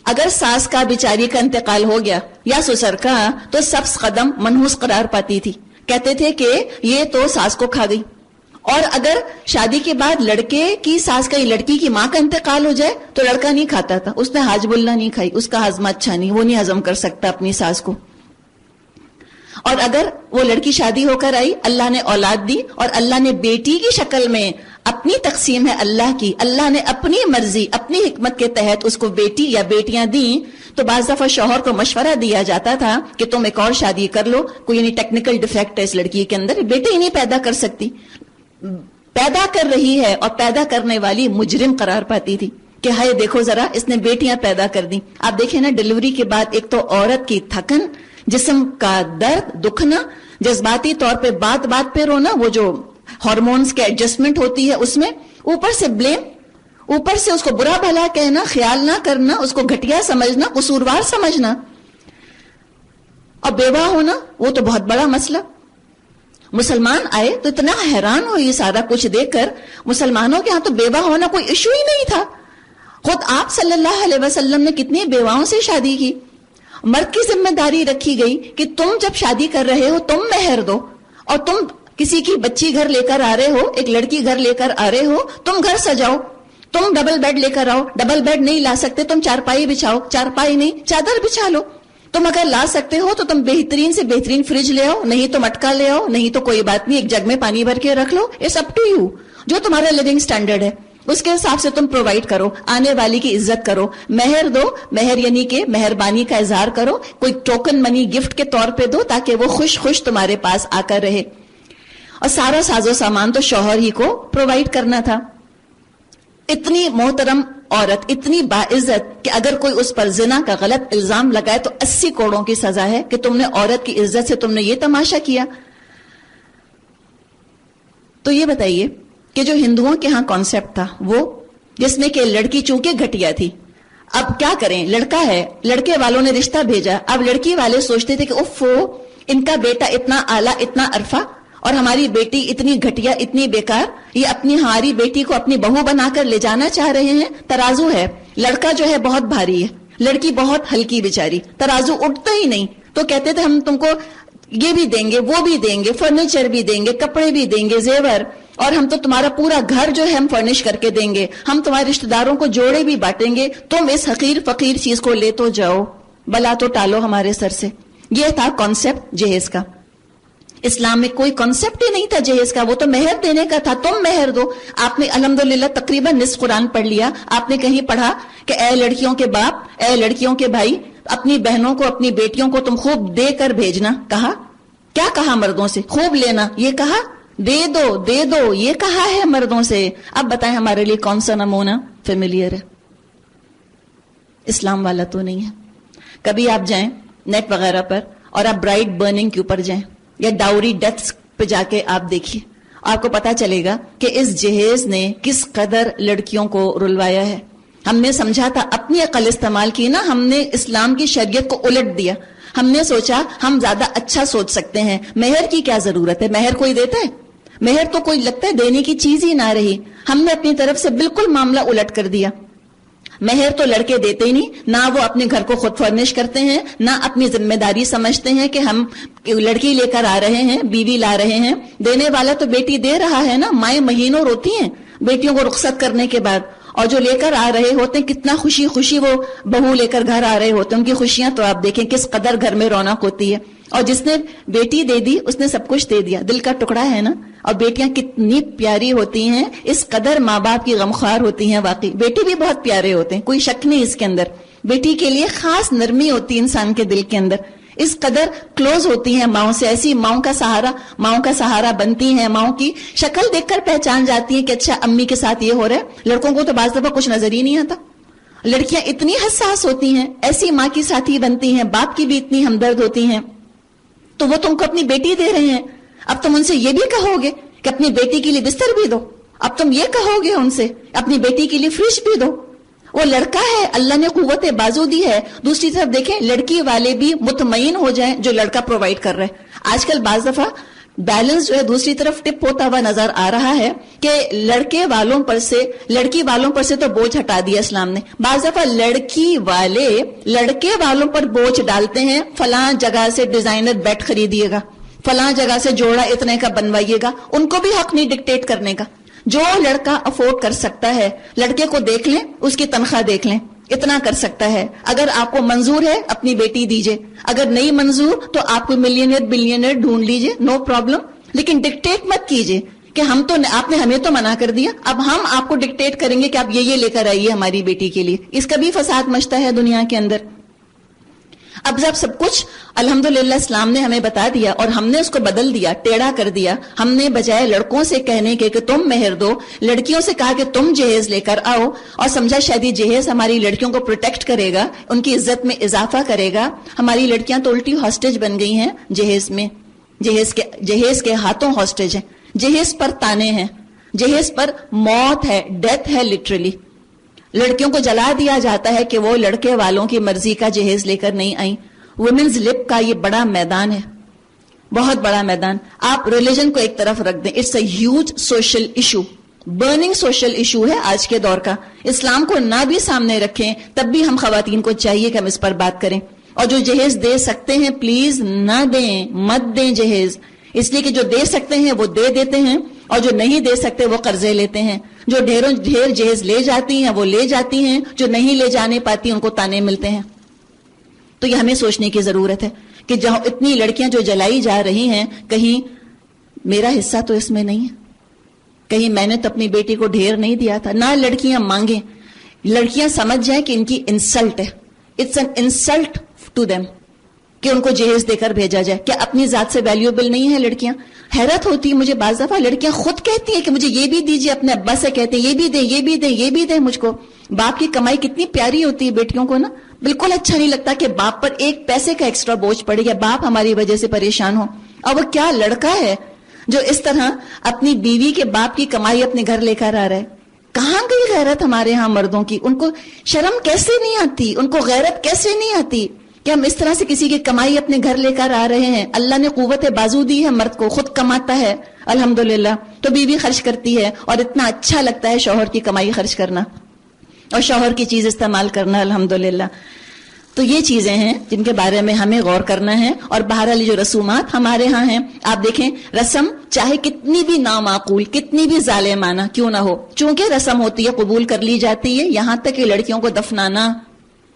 A: اگر ساس کا بیچاری کا انتقال ہو گیا یا سسر کا، تو سبز قدم منحوس قرار پاتی تھی، کہتے تھے کہ یہ تو ساس کو کھا گئی۔ اور اگر شادی کے بعد لڑکے کی ساس کا یا لڑکی کی ماں کا انتقال ہو جائے تو لڑکا نہیں کھاتا تھا، اس نے حاجب اللہ نہیں کھائی، اس کا ہضم اچھا نہیں، وہ نہیں ہضم کر سکتا اپنی ساس کو۔ اور اگر وہ لڑکی شادی ہو کر آئی، اللہ نے اولاد دی اور اللہ نے بیٹی کی شکل میں، اپنی تقسیم ہے اللہ کی، اللہ نے اپنی مرضی اپنی حکمت کے تحت اس کو بیٹی یا بیٹیاں دیں، تو بعض دفعہ شوہر کو مشورہ دیا جاتا تھا کہ تم ایک اور شادی کر لو، کوئی یعنی ٹیکنیکل ڈیفیکٹ ہے اس لڑکی کے اندر، بیٹے ہی نہیں پیدا کر سکتی، پیدا کر رہی ہے، اور پیدا کرنے والی مجرم قرار پاتی تھی کہ ہائے دیکھو ذرا اس نے بیٹیاں پیدا کر دی۔ آپ دیکھیں نا ڈیلیوری کے بعد ایک تو عورت کی تھکن، جسم کا درد، دکھنا، جذباتی طور پہ بات بات پہ رونا، وہ جو ہارمونز کے ایڈجسٹمنٹ ہوتی ہے اس میں، اوپر سے بلیم، اوپر سے اس کو برا بھلا کہنا، خیال نہ کرنا، اس کو گھٹیا سمجھنا، قصوروار سمجھنا، اور بیوہ ہونا وہ تو بہت بڑا مسئلہ۔ مسلمان آئے تو اتنا حیران ہو یہ سارا کچھ دیکھ کر. مسلمانوں کے ہاں تو بیوہ ہونا کوئی ایشو ہی نہیں تھا. خود آپ صلی اللہ علیہ وسلم نے کتنی بیواؤں سے شادی کی. مرد کی ذمہ داری رکھی گئی کہ تم جب شادی کر رہے ہو تم مہر دو, اور تم کسی کی بچی گھر لے کر آ رہے ہو, ایک لڑکی گھر لے کر آ رہے ہو, تم گھر سجاؤ. تم ڈبل بیڈ لے کر آؤ, ڈبل بیڈ نہیں لا سکتے تم چارپائی بچھاؤ, چارپائی نہیں چادر بچھا لو. تم اگر لا سکتے ہو تو تم بہترین سے بہترین فریج لے آؤ, نہیں تو مٹکا لے آؤ, نہیں تو کوئی بات نہیں ایک جگ میں پانی بھر کے رکھ لو. It's up to you. جو تمہارا لیونگ سٹینڈرڈ ہے اس کے حساب سے تم پرووائڈ کرو. آنے والی کی عزت کرو. مہر دو, مہر یعنی کہ مہربانی کا اظہار کرو, کوئی ٹوکن منی گفٹ کے طور پہ دو تاکہ وہ خوش خوش تمہارے پاس آ کر رہے. اور سارا ساز و سامان تو شوہر ہی کو پرووائڈ کرنا تھا. اتنی محترم عورت, اتنی باعزت کہ اگر کوئی اس پر زنا کا غلط الزام لگائے تو 80 کروڑوں کی سزا ہے کہ تم نے عورت کی عزت سے تم نے یہ تماشا کیا. تو یہ بتائیے کہ جو ہندوؤں کے ہاں کانسیپٹ تھا وہ جس میں کہ لڑکی چونکہ گھٹیا تھی, اب کیا کریں, لڑکا ہے, لڑکے والوں نے رشتہ بھیجا, اب لڑکی والے سوچتے تھے کہ اف ان کا بیٹا اتنا اعلیٰ, اتنا عرفہ, اور ہماری بیٹی اتنی گھٹیا, اتنی بیکار, یہ اپنی ہماری بیٹی کو اپنی بہو بنا کر لے جانا چاہ رہے ہیں. ترازو ہے, لڑکا جو ہے بہت بھاری ہے, لڑکی بہت ہلکی بیچاری, ترازو اٹھتا ہی نہیں. تو کہتے تھے ہم تم کو یہ بھی دیں گے, وہ بھی دیں گے, فرنیچر بھی دیں گے, کپڑے بھی دیں گے, زیور, اور ہم تو تمہارا پورا گھر جو ہے ہم فرنش کر کے دیں گے, ہم تمہارے رشتہ داروں کو جوڑے بھی بانٹیں گے, تم اس حقیر فقیر چیز کو لے تو جاؤ, بلا تو ٹالو ہمارے سر سے. یہ تھا کانسیپٹ جہیز کا. اسلام میں کوئی کانسیپٹ ہی نہیں تھا جہیز کا, وہ تو مہر دینے کا تھا. تم مہر دو. آپ نے الحمدللہ تقریباً نصف قرآن پڑھ لیا. آپ نے کہیں پڑھا کہ اے لڑکیوں کے باپ, اے لڑکیوں کے بھائی, اپنی بہنوں کو, اپنی بیٹیوں کو تم خوب دے کر بھیجنا. کہا کیا کہا مردوں سے؟ خوب لینا. یہ کہا دے دو, دے دو, یہ کہا ہے مردوں سے. اب بتائیں ہمارے لیے کون سا نمونہ فیملیئر ہے؟ اسلام والا تو نہیں ہے. کبھی آپ جائیں نیٹ وغیرہ پر اور آپ برائڈ برننگ کے اوپر جائیں یا ڈاوری ڈیتھس پہ جا کے آپ دیکھیے, آپ کو پتا چلے گا کہ اس جہیز نے کس قدر لڑکیوں کو رلوایا ہے. ہم نے سمجھا تھا, اپنی عقل استعمال کی نا, ہم نے اسلام کی شریعت کو الٹ دیا. ہم نے سوچا ہم زیادہ اچھا سوچ سکتے ہیں, مہر کی کیا ضرورت ہے, مہر کوئی دیتا ہے, مہر تو کوئی لگتا ہے دینے کی چیز ہی نہ رہی. ہم نے اپنی طرف سے بالکل معاملہ الٹ کر دیا. مہر تو لڑکے دیتے ہی نہیں, نہ وہ اپنے گھر کو خود فرنش کرتے ہیں, نہ اپنی ذمہ داری سمجھتے ہیں کہ ہم لڑکی لے کر آ رہے ہیں, بیوی لا رہے ہیں. دینے والا تو بیٹی دے رہا ہے نا. مائیں مہینوں روتی ہیں بیٹیوں کو رخصت کرنے کے بعد, اور جو لے کر آ رہے ہوتے ہیں کتنا خوشی خوشی وہ بہو لے کر گھر آ رہے ہوتے ہیں. ان کی خوشیاں تو آپ دیکھیں کس قدر گھر میں رونق ہوتی ہے. اور جس نے بیٹی دے دی اس نے سب کچھ دے دیا, دل کا ٹکڑا ہے نا. اور بیٹیاں کتنی پیاری ہوتی ہیں, اس قدر ماں باپ کی غمخوار ہوتی ہیں. واقعی بیٹی بھی بہت پیارے ہوتے ہیں, کوئی شک نہیں اس کے اندر. بیٹی کے لیے خاص نرمی ہوتی ہے انسان کے دل کے اندر, اس قدر کلوز ہوتی ہیں ماؤں سے. ایسی ماؤں کا سہارا بنتی ہیں. ماؤں کی شکل دیکھ کر پہچان جاتی ہیں کہ اچھا امی کے ساتھ یہ ہو رہا ہے. لڑکوں کو تو بعض دفعہ کچھ نظر ہی نہیں آتا. لڑکیاں اتنی حساس ہوتی ہیں, ایسی ماں کی ساتھی بنتی ہیں. باپ کی بھی اتنی ہمدرد ہوتی ہیں. تو وہ تم کو اپنی بیٹی دے رہے ہیں, اب تم ان سے یہ بھی کہو گے کہ اپنی بیٹی کے لیے بستر بھی دو. اب تم یہ کہو گے ان سے اپنی بیٹی کے لیے فریج بھی دو. وہ لڑکا ہے, اللہ نے قوت بازو دی ہے. دوسری طرف دیکھیں لڑکی والے بھی مطمئن ہو جائیں جو لڑکا پرووائڈ کر رہے ہیں. آج کل بعض دفعہ بیلنس جو ہے دوسری طرف ٹپ ہوتا ہوا نظر آ رہا ہے کہ لڑکی والوں پر سے تو بوجھ ہٹا دیا اسلام نے. بعض دفعہ لڑکی والے لڑکے والوں پر بوجھ ڈالتے ہیں, فلاں جگہ سے ڈیزائنر بیٹ خریدیے گا, فلاں جگہ سے جوڑا اتنے کا بنوائیے گا. ان کو بھی حق نہیں ڈکٹیٹ کرنے کا. جو لڑکا افورڈ کر سکتا ہے, لڑکے کو دیکھ لیں, اس کی تنخواہ دیکھ لیں, اتنا کر سکتا ہے. اگر آپ کو منظور ہے اپنی بیٹی دیجئے, اگر نہیں منظور تو آپ کو ملینئر بلینئر ڈھونڈ لیجئے, نو پرابلم. لیکن ڈکٹیٹ مت کیجئے کہ آپ نے ہمیں تو منع کر دیا, اب ہم آپ کو ڈکٹیٹ کریں گے کہ آپ یہ لے کر آئیے ہماری بیٹی کے لیے. اس کا بھی فساد مچتا ہے دنیا کے اندر. اب جب سب کچھ الحمدللہ اسلام نے ہمیں بتا دیا اور ہم نے اس کو بدل دیا, ٹیڑھا کر دیا. ہم نے بجائے لڑکوں سے کہنے کے کہ تم مہر دو, لڑکیوں سے کہا کہ تم جہیز لے کر آؤ, اور سمجھا شاید یہ جہیز ہماری لڑکیوں کو پروٹیکٹ کرے گا, ان کی عزت میں اضافہ کرے گا. ہماری لڑکیاں تو الٹی ہاسٹیج بن گئی ہیں جہیز میں. جہیز کے ہاتھوں ہاسٹیج ہیں. جہیز پر تانے ہیں, جہیز پر موت ہے, ڈیتھ ہے لٹرلی. لڑکیوں کو جلا دیا جاتا ہے کہ وہ لڑکے والوں کی مرضی کا جہیز لے کر نہیں آئیں. ویمنز لب کا یہ بڑا میدان ہے. بہت بڑا میدان. آپ ریلیجن کو ایک طرف رکھ دیں, it's a huge social issue, burning social issue ہے آج کے دور کا. اسلام کو نہ بھی سامنے رکھیں تب بھی ہم خواتین کو چاہیے کہ ہم اس پر بات کریں. اور جو جہیز دے سکتے ہیں پلیز نہ دیں, مت دیں جہیز, اس لیے کہ جو دے سکتے ہیں وہ دے دیتے ہیں اور جو نہیں دے سکتے وہ قرضے لیتے ہیں. جو ڈھیر جہیز لے جاتی ہیں وہ لے جاتی ہیں, جو نہیں لے جانے پاتی ان کو تانے ملتے ہیں. تو یہ ہمیں سوچنے کی ضرورت ہے کہ جہاں اتنی لڑکیاں جو جلائی جا رہی ہیں, کہیں میرا حصہ تو اس میں نہیں ہے, کہیں میں نے تو اپنی بیٹی کو ڈھیر نہیں دیا تھا. نہ لڑکیاں مانگیں, لڑکیاں سمجھ جائیں کہ ان کی انسلٹ ہے, it's an insult to them کہ ان کو جہیز دے کر بھیجا جائے. کیا اپنی ذات سے ویلیوبل نہیں ہے لڑکیاں؟ حیرت ہوتی ہے مجھے بعض دفعہ, لڑکیاں خود کہتی ہیں کہ مجھے یہ بھی دیجیے, اپنے ابا سے کہتے ہیں یہ بھی دیں, یہ بھی دیں, یہ بھی دیں مجھ کو. باپ کی کمائی کتنی پیاری ہوتی ہے بیٹیوں کو نا, بالکل اچھا نہیں لگتا کہ باپ پر ایک پیسے کا ایکسٹرا بوجھ پڑے یا باپ ہماری وجہ سے پریشان ہو. اور وہ کیا لڑکا ہے جو اس طرح اپنی بیوی کے باپ کی کمائی اپنے گھر لے کر آ رہا ہے. کہاں گئی غیرت ہمارے ہاں مردوں کی؟ ان کو شرم کیسے نہیں آتی, ان کو غیرت کیسے نہیں آتی کہ ہم اس طرح سے کسی کی کمائی اپنے گھر لے کر آ رہے ہیں. اللہ نے قوت بازو دی ہے مرد کو, خود کماتا ہے الحمدللہ, تو بیوی خرچ کرتی ہے اور اتنا اچھا لگتا ہے شوہر کی کمائی خرچ کرنا اور شوہر کی چیز استعمال کرنا الحمدللہ. تو یہ چیزیں ہیں جن کے بارے میں ہمیں غور کرنا ہے. اور بہرحال جو رسومات ہمارے ہاں ہیں, آپ دیکھیں رسم چاہے کتنی بھی نامعقول, کتنی بھی ظالمانہ کیوں نہ ہو, چونکہ رسم ہوتی ہے قبول کر لی جاتی ہے. یہاں تک کہ لڑکیوں کو دفنانا,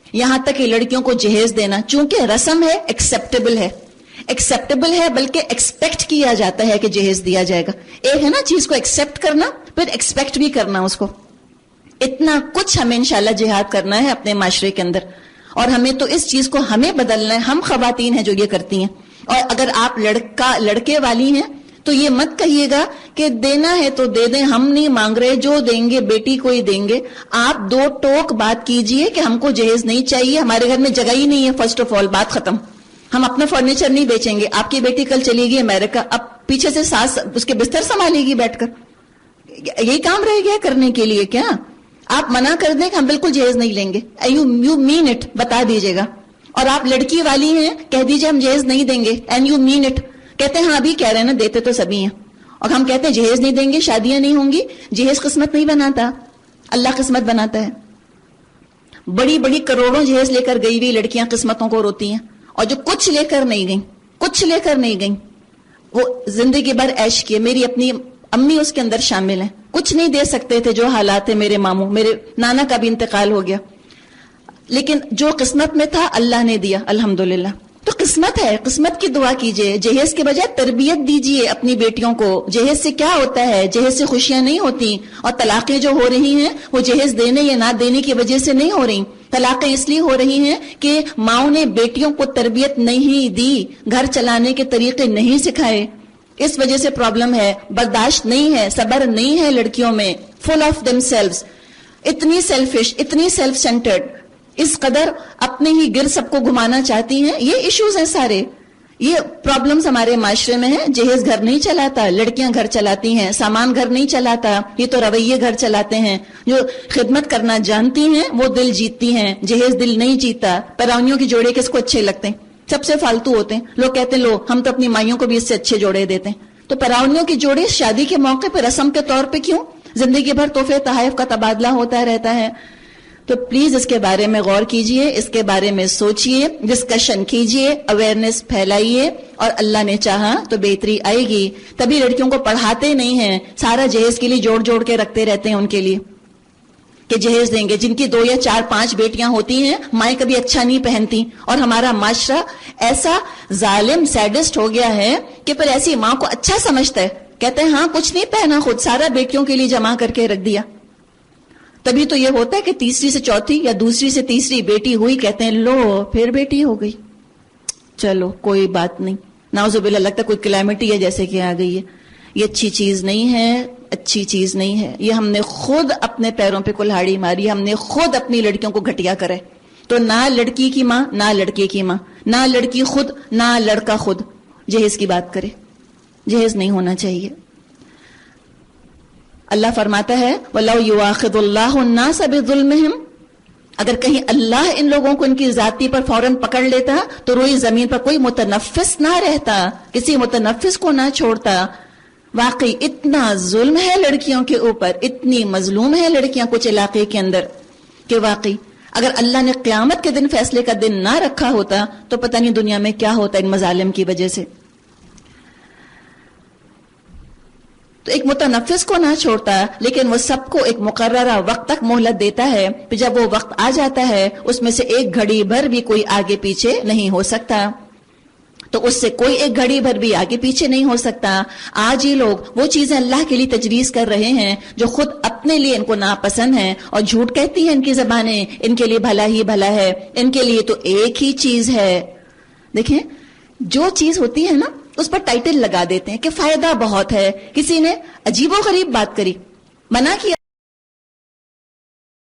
A: یہاں تک کہ لڑکیوں کو جہیز دینا, چونکہ رسم ہے, ایکسیپٹیبل ہے, ایکسیپٹیبل ہے, بلکہ ایکسپیکٹ کیا جاتا ہے کہ جہیز دیا جائے گا. ایک ہے نا چیز کو ایکسیپٹ کرنا, پھر ایکسپیکٹ بھی کرنا اس کو. اتنا کچھ ہمیں انشاءاللہ جہاد کرنا ہے اپنے معاشرے کے اندر, اور ہمیں تو اس چیز کو ہمیں بدلنا ہے. ہم خواتین ہیں جو یہ کرتی ہیں. اور اگر آپ لڑکے والی ہیں تو یہ مت کہیے گا کہ دینا ہے تو دے دیں, ہم نہیں مانگ رہے, جو دیں گے بیٹی کو ہی دیں گے. آپ دو ٹوک بات کیجئے کہ ہم کو جہیز نہیں چاہیے, ہمارے گھر میں جگہ ہی نہیں ہے, فرسٹ آف آل بات ختم. ہم اپنا فرنیچر نہیں بیچیں گے. آپ کی بیٹی کل چلی گئی امریکہ, اب پیچھے سے ساس اس کے بستر سنبھالے گی بیٹھ کر, یہی کام رہ گیا کرنے کے لیے کیا؟ آپ منع کر دیں کہ ہم بالکل جہیز نہیں لیں گے, یو مین اٹ, بتا دیجیے گا. اور آپ لڑکی والی ہیں, کہہ دیجیے ہم جہیز نہیں دیں گے, اینڈ یو مین اٹ. کہتے ہیں ہاں ابھی کہہ رہے ہیں نا, دیتے تو سبھی ہیں, اور ہم کہتے ہیں جہیز نہیں دیں گے, شادیاں نہیں ہوں گی. جہیز قسمت نہیں بناتا, اللہ قسمت بناتا ہے. بڑی بڑی کروڑوں جہیز لے کر گئی ہوئی لڑکیاں قسمتوں کو روتی ہیں, اور جو کچھ لے کر نہیں گئیں, کچھ لے کر نہیں گئیں, وہ زندگی بھر عیش کیے. میری اپنی امی اس کے اندر شامل ہیں, کچھ نہیں دے سکتے تھے, جو حالات ہیں. میرے ماموں, میرے نانا کا بھی انتقال ہو گیا, لیکن جو قسمت میں تھا اللہ نے دیا الحمدللہ. تو قسمت ہے, قسمت کی دعا کیجئے. جہیز کے بجائے تربیت دیجئے اپنی بیٹیوں کو. جہیز سے کیا ہوتا ہے؟ جہیز سے خوشیاں نہیں ہوتی. اور طلاقیں جو ہو رہی ہیں وہ جہیز دینے یا نہ دینے کی وجہ سے نہیں ہو رہی. طلاقیں اس لیے ہو رہی ہیں کہ ماؤں نے بیٹیوں کو تربیت نہیں دی, گھر چلانے کے طریقے نہیں سکھائے. اس وجہ سے پرابلم ہے. برداشت نہیں ہے, صبر نہیں ہے لڑکیوں میں, فل آف دیم سیلوز, اتنی سیلفش, اتنی سیلف سینٹرڈ, اس قدر اپنے ہی گر سب کو گھمانا چاہتی ہیں. یہ ایشوز ہیں سارے, یہ پرابلمز ہمارے معاشرے میں ہیں. جہیز گھر نہیں چلاتا, لڑکیاں گھر چلاتی ہیں. سامان گھر نہیں چلاتا, یہ تو رویے گھر چلاتے ہیں. جو خدمت کرنا جانتی ہیں وہ دل جیتتی ہیں, جہیز دل نہیں جیتا. پرانیوں کے جوڑے کس کو اچھے لگتے ہیں؟ سب سے فالتو ہوتے ہیں. لوگ کہتے ہیں لو ہم تو اپنی مائیوں کو بھی اس سے اچھے جوڑے دیتے ہیں. تو پراونیوں کے جوڑے شادی کے موقع پہ رسم کے طور پہ کیوں؟ زندگی بھر تحفے تحائف کا تبادلہ ہوتا رہتا ہے. تو پلیز اس کے بارے میں غور کیجئے, اس کے بارے میں سوچئے, ڈسکشن کیجئے, اویئرنیس پھیلائیے, اور اللہ نے چاہا تو بہتری آئے گی. تبھی لڑکیوں کو پڑھاتے نہیں ہیں, سارا جہیز کے لیے جوڑ جوڑ کے رکھتے رہتے ہیں ان کے لیے کہ جہیز دیں گے. جن کی 2 یا 4 5 بیٹیاں ہوتی ہیں, مائیں کبھی اچھا نہیں پہنتی. اور ہمارا معاشرہ ایسا ظالم سیڈسٹ ہو گیا ہے کہ پھر ایسی ماں کو اچھا سمجھتا ہے, کہتے ہیں ہاں کچھ نہیں پہنا, خود سارا بیٹیوں کے لیے جمع کر کے رکھ دیا. تبھی تو یہ ہوتا ہے کہ تیسری سے چوتھی یا دوسری سے تیسری بیٹی ہوئی, کہتے ہیں لو پھر بیٹی ہو گئی, چلو کوئی بات نہیں. نعوذ باللہ, لگتا ہے کوئی کلیمٹی ہے جیسے کہ آ گئی ہے. یہ اچھی چیز نہیں ہے, اچھی چیز نہیں ہے. یہ ہم نے خود اپنے پیروں پہ کلہاڑی ماری, ہم نے خود اپنی لڑکیوں کو گھٹیا کرے. تو نہ لڑکی کی ماں نہ لڑکے کی ماں, نہ لڑکی خود نہ لڑکا خود جہیز کی بات کرے. جہیز نہیں ہونا چاہیے. اللہ فرماتا ہے وَلَوْ يُؤَاخِذُ اللَّهُ النَّاسَ بِظُلْمِهِمْ اگر کہیں اللہ ان لوگوں کو ان کی ذاتی پر فوراً پکڑ لیتا تو روئی زمین پر کوئی متنفس نہ رہتا، کسی متنفس کو نہ چھوڑتا. واقعی اتنا ظلم ہے لڑکیوں کے اوپر، اتنی مظلوم ہے لڑکیاں کچھ علاقے کے اندر کہ واقعی اگر اللہ نے قیامت کے دن فیصلے کا دن نہ رکھا ہوتا تو پتہ نہیں دنیا میں کیا ہوتا ان مظالم کی وجہ سے. تو ایک متنفس کو نہ چھوڑتا، لیکن وہ سب کو ایک مقررہ وقت تک مہلت دیتا ہے. پھر جب وہ وقت آ جاتا ہے اس میں سے ایک گھڑی بھر بھی کوئی آگے پیچھے نہیں ہو سکتا. تو اس سے کوئی ایک گھڑی بھر بھی آگے پیچھے نہیں ہو سکتا. آج یہ لوگ وہ چیزیں اللہ کے لیے تجویز کر رہے ہیں جو خود اپنے لیے ان کو ناپسند ہیں، اور جھوٹ کہتی ہیں ان کی زبانیں ان کے لیے بھلا ہی بھلا ہے، ان کے لیے تو ایک ہی چیز ہے. دیکھیں جو چیز ہوتی ہے نا اس پر ٹائٹل لگا دیتے ہیں کہ فائدہ بہت ہے. کسی نے عجیب و غریب بات کری، منع کیا